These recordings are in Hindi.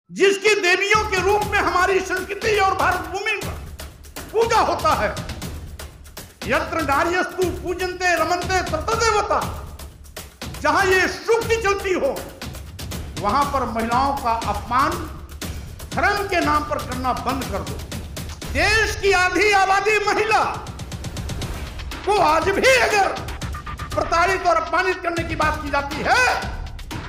जिसकी देवियों के रूप में हमारी संस्कृति और भारत भूमि पर पूजा होता है। यत्र नार्यस्तु पूजन्ते रमन्ते तत्र देवता, जहां ये सूक्ति चलती हो वहां पर महिलाओं का अपमान धर्म के नाम पर करना बंद कर दो। देश की आधी आबादी महिला को आज भी अगर प्रताड़ित और अपमानित करने की बात की जाती है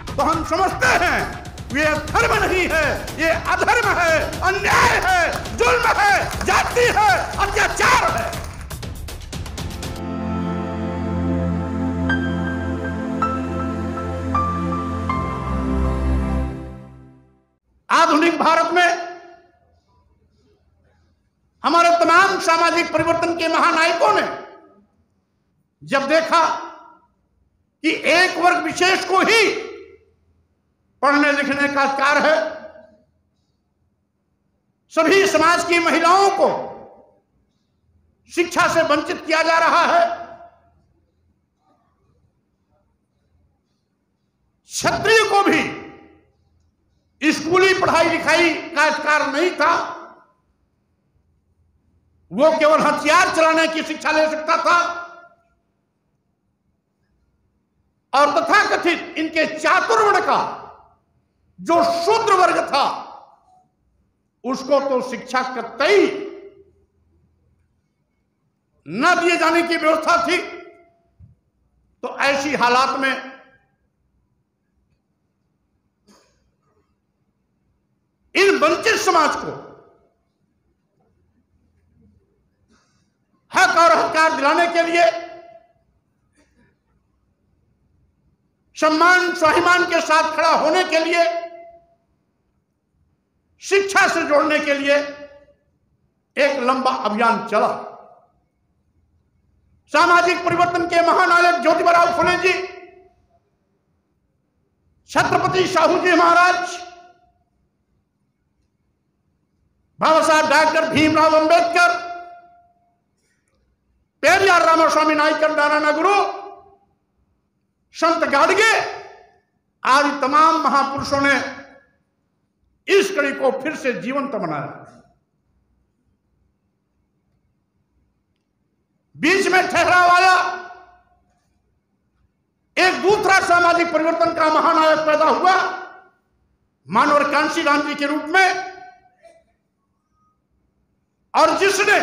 तो हम समझते हैं ये धर्म नहीं है, ये अधर्म है, अन्याय है, जुल्म है, जाति है, अत्याचार है। आधुनिक भारत में हमारे तमाम सामाजिक परिवर्तन के महानायकों ने जब देखा कि एक वर्ग विशेष को ही पढ़ने लिखने का अधिकार है, सभी समाज की महिलाओं को शिक्षा से वंचित किया जा रहा है, क्षत्रिय को भी स्कूली पढ़ाई लिखाई का अधिकार नहीं था, वो केवल हथियार चलाने की शिक्षा ले सकता था, और तथाकथित इनके चातुर्वर्ण का जो शूद्र वर्ग था उसको तो शिक्षा कतई न दिए जाने की व्यवस्था थी। तो ऐसी हालात में इन वंचित समाज को हक और अधिकार दिलाने के लिए, सम्मान स्वाभिमान के साथ खड़ा होने के लिए, शिक्षा से जोड़ने के लिए एक लंबा अभियान चला। सामाजिक परिवर्तन के महानायक ज्योतिबा फुले जी, छत्रपति साहू जी महाराज, बाबा साहब डॉक्टर भीमराव अंबेडकर, पेरियार रामास्वामी नायकर, नारायण गुरु, संत गाडगे आदि तमाम महापुरुषों ने इस कड़ी को फिर से जीवंत बनाया। बीच में ठहराव आया, एक दूसरा सामाजिक परिवर्तन का महानायक पैदा हुआ मानवर कांशीराम जी के रूप में, और जिसने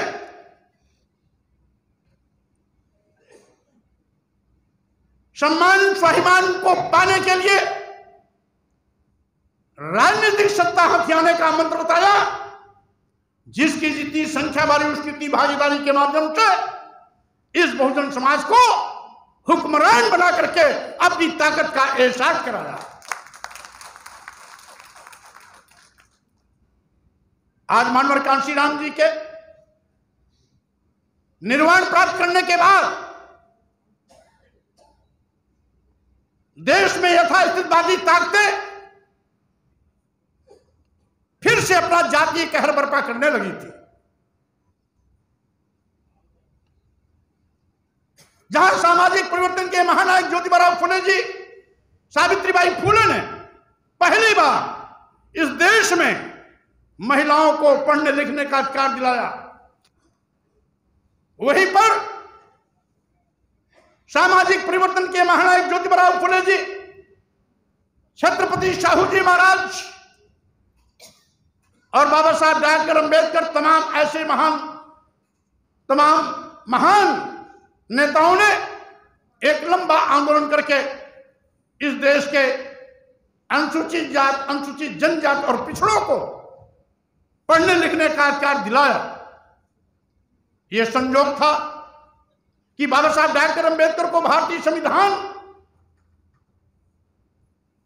सम्मान स्वाभिमान को पाने के लिए राजनीतिक सत्ता हथियाने का मंत्र बताया, जिसकी जितनी संख्या बारी उसकी उतनी भागीदारी के माध्यम से इस बहुजन समाज को हुक्मरान बना करके अपनी ताकत का एहसास कराया। आज मानवर कांशीराम जी के निर्वाण प्राप्त करने के बाद देश में यथास्थितिवादी ताकतें फिर से अपना जातीय कहर बर्पा करने लगी थी। जहां सामाजिक परिवर्तन के महानायक ज्योतिबा फुले जी, सावित्रीबाई फुले ने पहली बार इस देश में महिलाओं को पढ़ने लिखने का अधिकार दिलाया, वहीं पर सामाजिक परिवर्तन के महानायक ज्योतिबा फुले जी, छत्रपति साहू जी महाराज और बाबा साहब डॉक्टर अंबेडकर, तमाम महान नेताओं ने एक लंबा आंदोलन करके इस देश के अनुसूचित जात, अनुसूचित जनजात और पिछड़ों को पढ़ने लिखने का अधिकार दिलाया। यह संयोग था कि बाबा साहब डॉक्टर अंबेडकर को भारतीय संविधान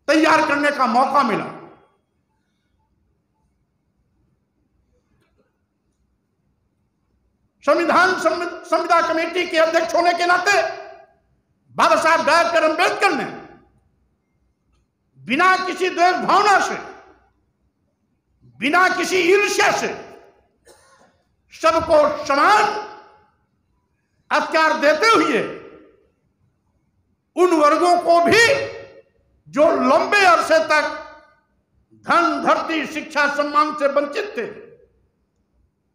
तैयार करने का मौका मिला। संविदा कमेटी के अध्यक्ष होने के नाते बाबा साहब डॉक्टर अंबेडकर ने बिना किसी द्वेष भावना से, बिना किसी ईर्ष्या से सबको समान अधिकार देते हुए उन वर्गों को भी जो लंबे अरसे तक धन धरती शिक्षा सम्मान से वंचित थे,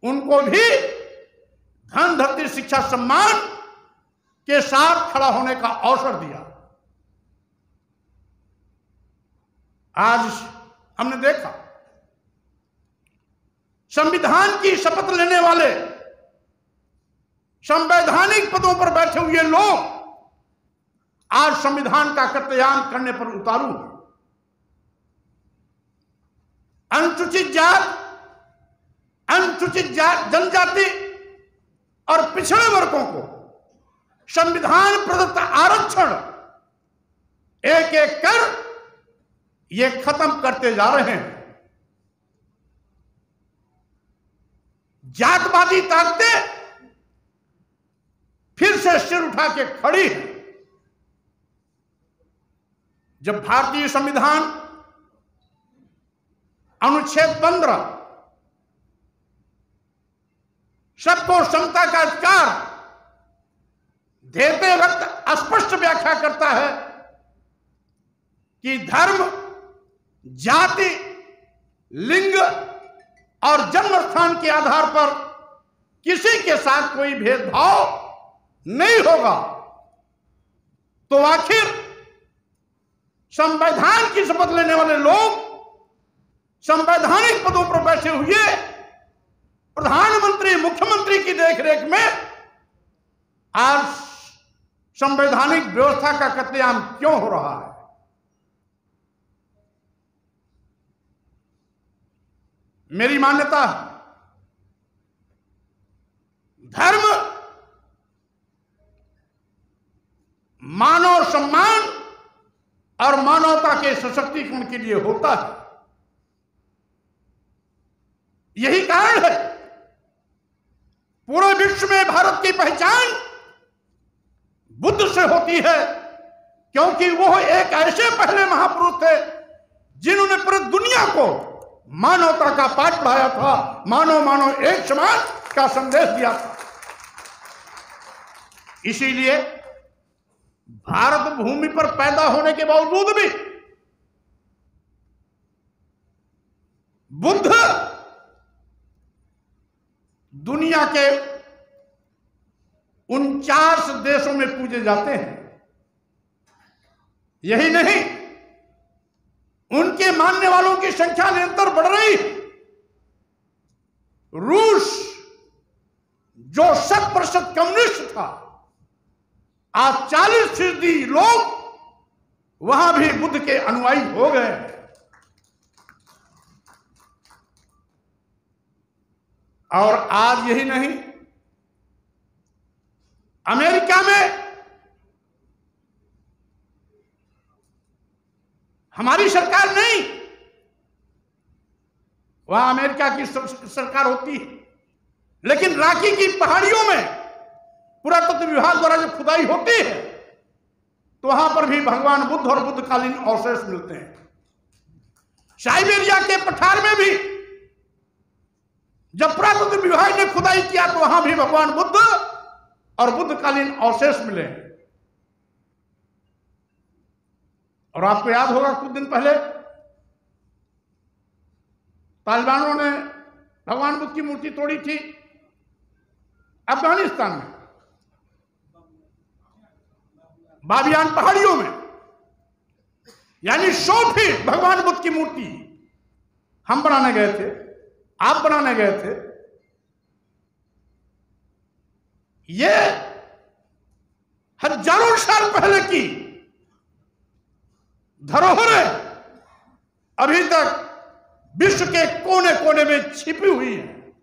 उनको भी धन धरती शिक्षा सम्मान के साथ खड़ा होने का अवसर दिया। आज हमने देखा संविधान की शपथ लेने वाले संवैधानिक पदों पर बैठे हुए लोग आज संविधान का कत्लेआम करने पर उतारू हैं। अनुसूचित जात, अनुसूचित जनजाति और पिछड़े वर्गों को संविधान प्रदत्त आरक्षण एक एक कर ये खत्म करते जा रहे हैं। जातवादी ताकतें फिर से सिर उठा के खड़ी है। जब भारतीय संविधान अनुच्छेद 15 सबको समता का अधिकार देते वक्त स्पष्ट व्याख्या करता है कि धर्म, जाति, लिंग और जन्म स्थान के आधार पर किसी के साथ कोई भेदभाव नहीं होगा, तो आखिर संवैधान की शपथ लेने वाले लोग संवैधानिक पदों पर बैठे हुए प्रधानमंत्री, मुख्यमंत्री की देखरेख में आज संवैधानिक व्यवस्था का कत्लेआम क्यों हो रहा है? मेरी मान्यता है धर्म मानव सम्मान और मानवता के सशक्तिकरण के लिए होता है। यही कारण है पूरे विश्व में भारत की पहचान बुद्ध से होती है, क्योंकि वो एक ऐसे पहले महापुरुष थे जिन्होंने पूरी दुनिया को मानवता का पाठ पढ़ाया था, मानव मानव एक समान का संदेश दिया था। इसीलिए भारत भूमि पर पैदा होने के बावजूद भी बुद्ध दुनिया के 49 देशों में पूजे जाते हैं। यही नहीं, उनके मानने वालों की संख्या निरंतर बढ़ रही है। रूस जो 100% कम्युनिस्ट था, आज 40% लोग वहां भी बुद्ध के अनुयायी हो गए। और आज यही नहीं, अमेरिका में हमारी सरकार नहीं, वहां अमेरिका की सरकार होती है, लेकिन रांची की पहाड़ियों में पुरातत्व विभाग द्वारा जब खुदाई होती है तो वहां पर भी भगवान बुद्ध और बुद्धकालीन अवशेष मिलते हैं। साइबेरिया के पठार में भी जब पुरातत्व विभाग ने खुदाई किया तो वहां भी भगवान बुद्ध और बुद्धकालीन अवशेष मिले। और आपको याद होगा कुछ दिन पहले तालिबानों ने भगवान बुद्ध की मूर्ति तोड़ी थी अफगानिस्तान में, बाबियान पहाड़ियों में, यानी 100 फीट भगवान बुद्ध की मूर्ति हम बनाने गए थे, आप बनाने गए थे। ये हजारों साल पहले की धरोहरें अभी तक विश्व के कोने कोने में छिपी हुई है।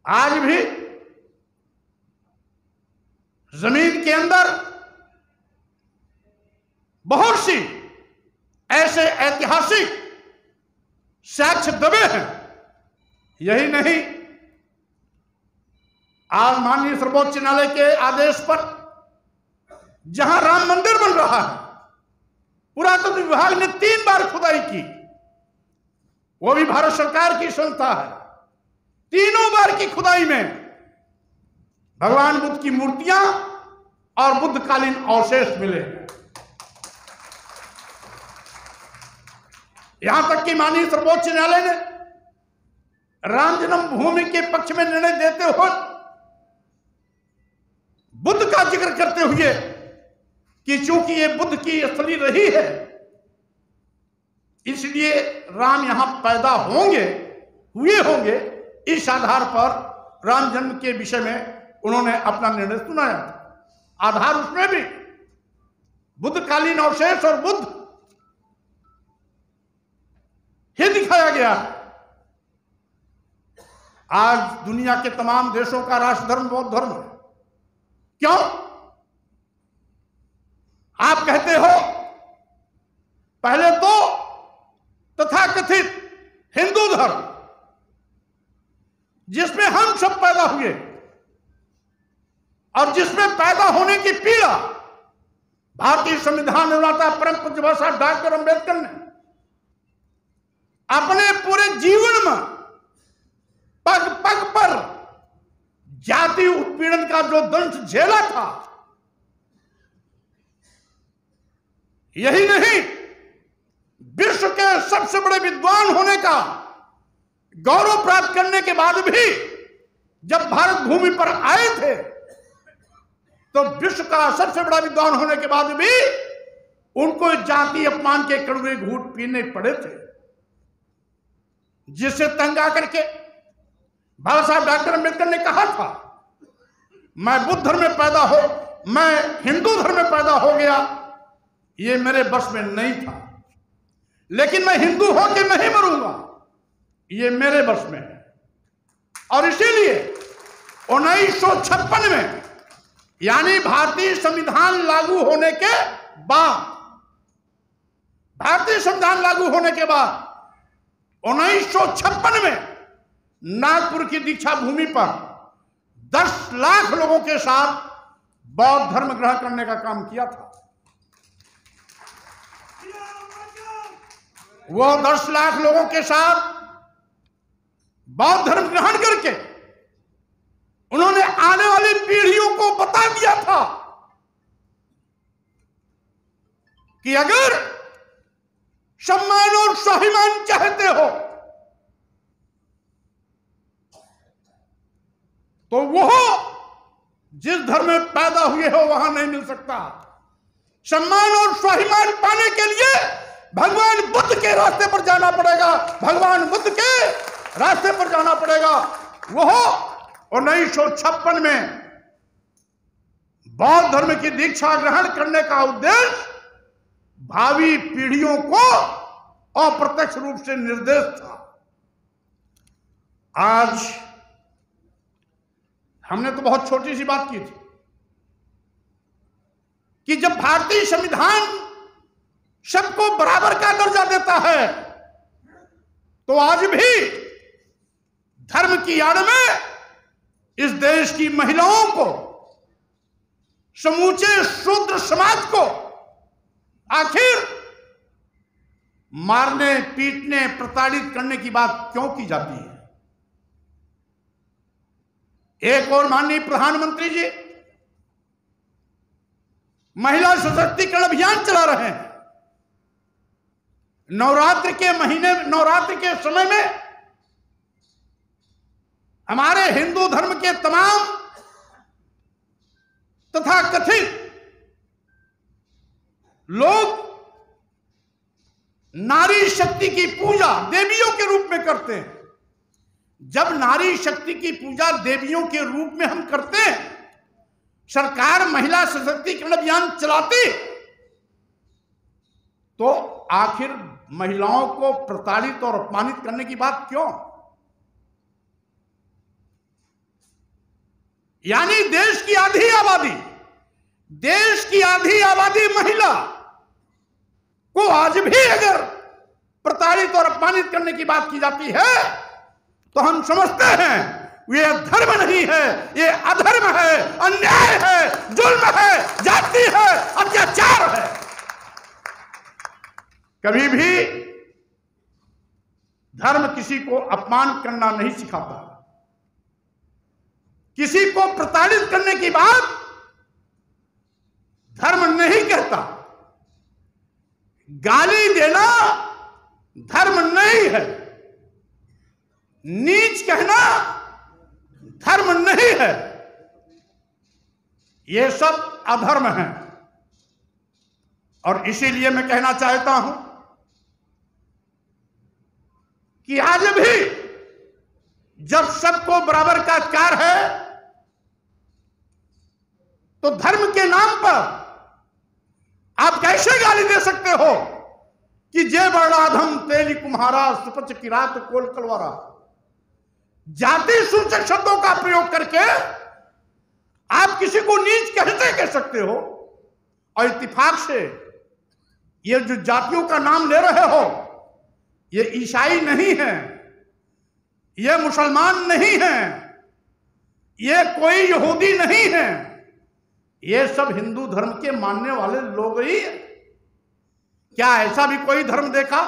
आज भी जमीन के अंदर बहुत सी ऐसे ऐतिहासिक साक्ष्य दबे हैं। यही नहीं, आज माननीय सर्वोच्च न्यायालय के आदेश पर जहां राम मंदिर बन रहा है, पुरातत्व विभाग ने 3 बार खुदाई की, वो भी भारत सरकार की संस्था है। तीनों बार की खुदाई में भगवान बुद्ध की मूर्तियां और बुद्धकालीन अवशेष मिले। यहां तक कि माननीय सर्वोच्च न्यायालय ने राम जन्मभूमि के पक्ष में निर्णय देते हुए बुद्ध का जिक्र करते हुए कि चूंकि ये बुद्ध की स्थली रही है इसलिए राम यहां पैदा हुए होंगे, इस आधार पर राम जन्म के विषय में उन्होंने अपना निर्णय सुनाया था। आधार उसमें भी बुद्धकालीन अवशेष और बुद्ध ही दिखाया गया। आज दुनिया के तमाम देशों का राष्ट्र धर्म बौद्ध धर्म है। क्यों? आप कहते हो पहले तो तथाकथित हिंदू धर्म जिसमें हम सब पैदा हुए और जिसमें पैदा होने की पीड़ा भारतीय संविधान निर्माता परम पूज्य बाबा साहब डॉक्टर अंबेडकर ने अपने पूरे जीवन में पग पग पर जाति उत्पीड़न का जो दंश झेला था, यही नहीं विश्व के सबसे बड़े विद्वान होने का गौरव प्राप्त करने के बाद भी जब भारत भूमि पर आए थे तो विश्व का सबसे बड़ा विद्वान होने के बाद भी उनको जाति अपमान के कड़वे घूंट पीने पड़े थे, जिससे तंग आकर के बाबा साहब डॉक्टर अंबेडकर ने कहा था मैं बुद्ध धर्म में पैदा मैं हिंदू धर्म में पैदा हो गया, ये मेरे बस में नहीं था, लेकिन मैं हिंदू होकर नहीं मरूंगा, ये मेरे बस में है। और इसीलिए 1956 में यानी भारतीय संविधान लागू होने के बाद 1956 में नागपुर की दीक्षा भूमि पर 10 लाख लोगों के साथ बौद्ध धर्म ग्रहण करने का काम किया था। वो 10 लाख लोगों के साथ बौद्ध धर्म ग्रहण करके उन्होंने आने वाली पीढ़ियों को बता दिया था कि अगर सम्मान और स्वाभिमान चाहते हो तो वो जिस धर्म में पैदा हुए हो वहां नहीं मिल सकता। सम्मान और स्वाभिमान पाने के लिए भगवान बुद्ध के रास्ते पर जाना पड़ेगा, भगवान बुद्ध के रास्ते पर जाना पड़ेगा। वो 1956 में बौद्ध धर्म की दीक्षा ग्रहण करने का उद्देश्य भावी पीढ़ियों को अप्रत्यक्ष रूप से निर्देश था। आज हमने तो बहुत छोटी सी बात की थी कि जब भारतीय संविधान सबको बराबर का दर्जा देता है तो आज भी धर्म की आड़ में इस देश की महिलाओं को, समूचे शूद्र समाज को आखिर मारने, पीटने, प्रताड़ित करने की बात क्यों की जाती है? एक और माननीय प्रधानमंत्री जी महिला सशक्तिकरण अभियान चला रहे हैं। नवरात्र के समय में हमारे हिंदू धर्म के तमाम तथा कथित लोग नारी शक्ति की पूजा देवियों के रूप में करते हैं। जब नारी शक्ति की पूजा देवियों के रूप में हम करते हैं, सरकार महिला सशक्तिकरण अभियान चलाती, तो आखिर महिलाओं को प्रताड़ित और अपमानित करने की बात क्यों? यानी देश की आधी आबादी महिला को आज भी अगर प्रताड़ित और अपमानित करने की बात की जाती है तो हम समझते हैं ये धर्म नहीं है, ये अधर्म है, अन्याय है, जुल्म है, जाति है, अत्याचार है। कभी भी धर्म किसी को अपमान करना नहीं सिखाता, किसी को प्रताड़ित करने की बात धर्म नहीं कहता। गाली देना धर्म नहीं है। नीच कहना धर्म नहीं है। ये सब अधर्म है। और इसीलिए मैं कहना चाहता हूं कि आज भी जब सबको बराबर का अधिकार है, तो धर्म के नाम पर आप कैसे गाली दे सकते हो कि जय बड़ाधम तेली कुम्हारा सुपच किरात कोल कलवारा। जाति सूचक शब्दों का प्रयोग करके आप किसी को नीच कैसे कह सकते हो? और इत्तेफाक से ये जो जातियों का नाम ले रहे हो, ये ईसाई नहीं है, ये मुसलमान नहीं है, ये कोई यहूदी नहीं है, ये सब हिंदू धर्म के मानने वाले लोग ही हैं। क्या ऐसा भी कोई धर्म देखा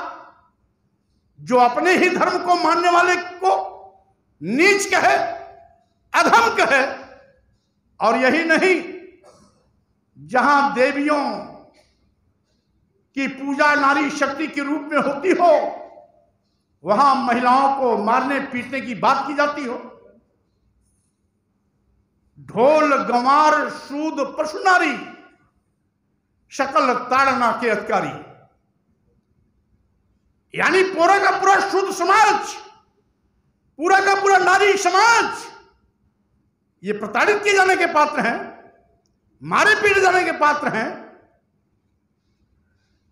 जो अपने ही धर्म को मानने वाले को नीच कहे, अधम कहे? और यही नहीं, जहां देवियों की पूजा नारी शक्ति के रूप में होती हो, वहां महिलाओं को मारने पीटने की बात की जाती हो। ढोल गंवार सूद पशु नारी शकल ताड़ना के अधिकारी, यानी पूरा का पूरा शुद्ध समाज, पूरा का पूरा नारी समाज ये प्रताड़ित किए जाने के पात्र हैं, मारे पीटे जाने के पात्र हैं।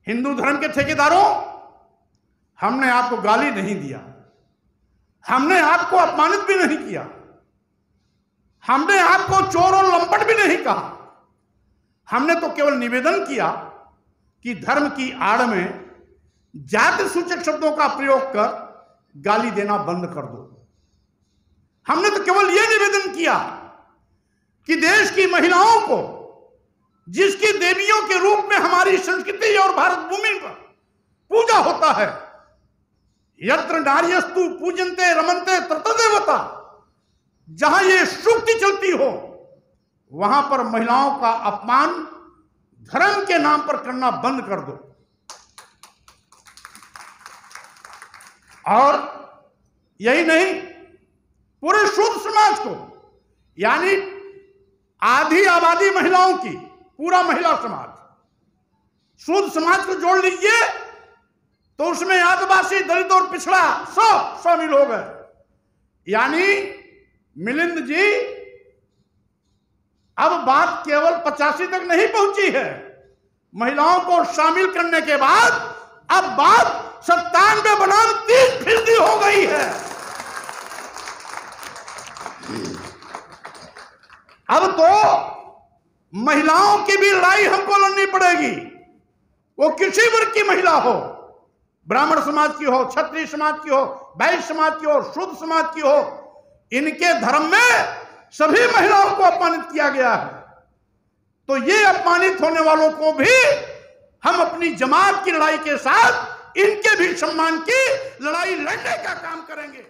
हिंदू धर्म के ठेकेदारों, हमने आपको गाली नहीं दिया, हमने आपको अपमानित भी नहीं किया, हमने आपको चोर और लंपट भी नहीं कहा। हमने तो केवल निवेदन किया कि धर्म की आड़ में जाति सूचक शब्दों का प्रयोग कर गाली देना बंद कर दो। हमने तो केवल यह निवेदन किया कि देश की महिलाओं को, जिसकी देवियों के रूप में हमारी संस्कृति और भारत भूमि पर पूजा होता है, यत्र नार्यस्तु पूजन्ते रमन्ते तत्देवता, जहां ये सूक्ति चलती हो, वहां पर महिलाओं का अपमान धर्म के नाम पर करना बंद कर दो। और यही नहीं, पूरे शुद्ध समाज को, यानी आधी आबादी महिलाओं की, पूरा महिला समाज, शुद्ध समाज को जोड़ लीजिए तो उसमें आदिवासी, दलित और पिछड़ा सब शामिल हो गए। यानी मिलिंद जी, अब बात केवल 85 तक नहीं पहुंची है। महिलाओं को शामिल करने के बाद अब बात 97 बनाम 30% हो गई है। अब तो महिलाओं की भी लड़ाई हमको लड़नी पड़ेगी। वो किसी वर्ग की महिला हो, ब्राह्मण समाज की हो, क्षत्रिय समाज की हो, वैश्य समाज की हो, शुद्ध समाज की हो, इनके धर्म में सभी महिलाओं को अपमानित किया गया है। तो ये अपमानित होने वालों को भी हम अपनी जमात की लड़ाई के साथ इनके भी सम्मान की लड़ाई लड़ने का काम करेंगे।